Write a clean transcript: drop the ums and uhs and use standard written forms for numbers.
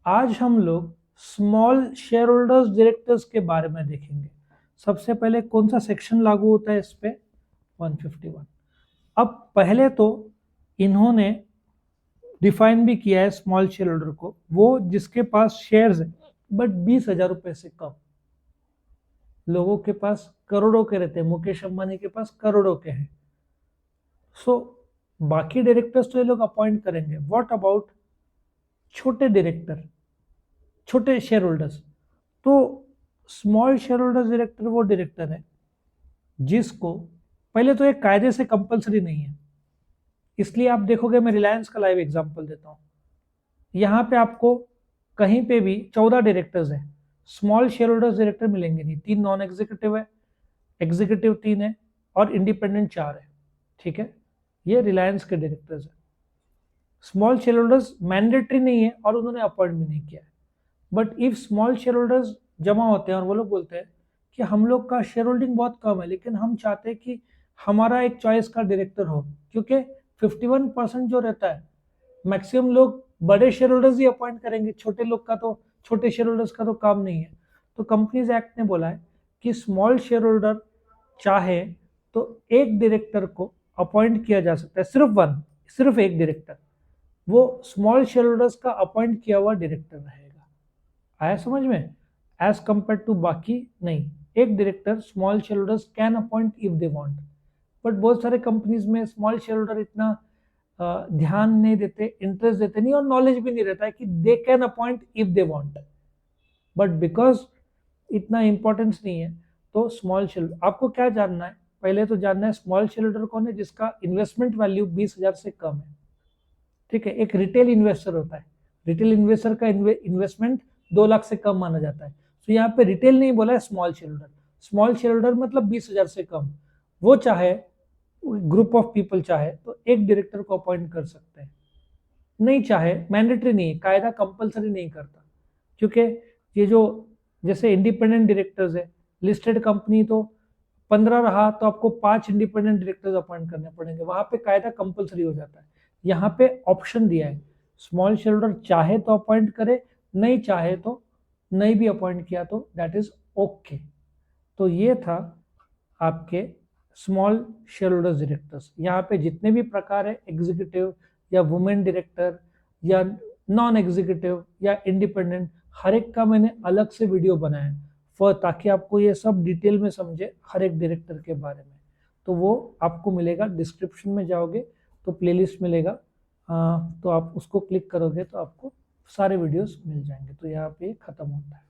आज हम लोग स्मॉल शेयर होल्डर्स डायरेक्टर्स के बारे में देखेंगे। सबसे पहले कौन सा सेक्शन लागू होता है इस पे? 151। अब पहले तो इन्होंने डिफाइन भी किया है स्मॉल शेयर होल्डर को, वो जिसके पास शेयर्स है बट 20,000 रुपए से कम। लोगों के पास करोड़ों के रहते हैं, मुकेश अंबानी के पास करोड़ों के हैं। सो बाकी डायरेक्टर्स तो ये लोग अपॉइंट करेंगे। व्हाट अबाउट छोटे डायरेक्टर, छोटे शेयर होल्डर्स? तो स्मॉल शेयर होल्डर डायरेक्टर वो डायरेक्टर है जिसको पहले तो एक कायदे से कंपलसरी नहीं है, इसलिए आप देखोगे, मैं रिलायंस का लाइव एग्जांपल देता हूं। यहां पे आपको कहीं पे भी 14 डायरेक्टर्स हैं, स्मॉल शेयर होल्डर्स डायरेक्टर मिलेंगे नहीं। 3 नॉन एग्जीक्यूटिव है, एग्जीक्यूटिव 3 है और इंडिपेंडेंट 4 है। ठीक है, ये रिलायंस के डायरेक्टर्स है। स्मॉल शेयर होल्डर्स मैंडेटरी नहीं है और उन्होंने अपॉइंट भी नहीं किया है। But if small share holders जमा होते हैं और वो लोग बोलते हैं कि हम लोग का शेयर होल्डिंग बहुत कम है, लेकिन हम चाहते हैं कि हमारा एक चॉइस का डायरेक्टर हो, क्योंकि 51% जो रहता है मैक्सिमम लोग बड़े शेयर होल्डर्स ही अपॉइंट करेंगे, छोटे लोग का तो, छोटे शेयर होल्डर्स का तो काम नहीं है। तो कंपनीज एक्ट ने बोला है कि स्मॉल शेयर होल्डर चाहे तो एक डायरेक्टर को अपॉइंट किया जा सकता है, सिर्फ एक डायरेक्टर, वो स्मॉल शेयर होल्डर्स का अपॉइंट किया हुआ डायरेक्टर रहेगा। आया समझ में? एज कंपेयर टू बाकी नहीं, एक director small shareholders can appoint if they want. But बहुत सारे कंपनीज में स्मॉल शेयर होल्डर इतना ध्यान नहीं देते, इंटरेस्ट देते नहीं और नॉलेज भी नहीं रहता है कि they can appoint if they want. But because इतना इंपॉर्टेंस नहीं है तो स्मॉल शेयर, आपको क्या जानना है? पहले तो जानना है स्मॉल शेयर होल्डर कौन है जिसका इन्वेस्टमेंट वैल्यू 20,000 से कम है। ठीक है, एक रिटेल इन्वेस्टर होता है, रिटेल इन्वेस्टर का इन्वेस्टमेंट 2 लाख से कम माना जाता है। तो यहाँ पे रिटेल नहीं बोला है, small share holder. Small share holder मतलब 20,000 से कम। वो चाहे, ग्रुप ऑफ पीपल चाहे तो एक डायरेक्टर को अपॉइंट कर सकते हैं, नहीं चाहे मैंडेटरी नहीं है, कायदा कंपलसरी नहीं करता। क्योंकि ये जो जैसे इंडिपेंडेंट डायरेक्टर्स है, लिस्टेड कंपनी तो 15 रहा तो आपको 5 इंडिपेंडेंट डायरेक्टर्स अपॉइंट करने पड़ेंगे, वहां पे कायदा कंपलसरी हो जाता है। यहाँ पे ऑप्शन दिया है, स्मॉल शेयर होल्डर चाहे तो अपॉइंट करे, नहीं चाहे तो नहीं भी अपॉइंट किया तो दैट इज ओके। तो ये था आपके स्मॉल शेयर होल्डर्स डायरेक्टर्स। यहाँ पे जितने भी प्रकार है, एग्जीक्यूटिव या वुमेन डायरेक्टर या नॉन एग्जीक्यूटिव या इंडिपेंडेंट, हर एक का मैंने अलग से वीडियो बनाया फॉर, ताकि आपको ये सब डिटेल में समझे हर एक डायरेक्टर के बारे में। तो वो आपको मिलेगा, डिस्क्रिप्शन में जाओगे तो प्लेलिस्ट मिलेगा, तो आप उसको क्लिक करोगे तो आपको सारे वीडियोस मिल जाएंगे। तो यहाँ पे खत्म होता है।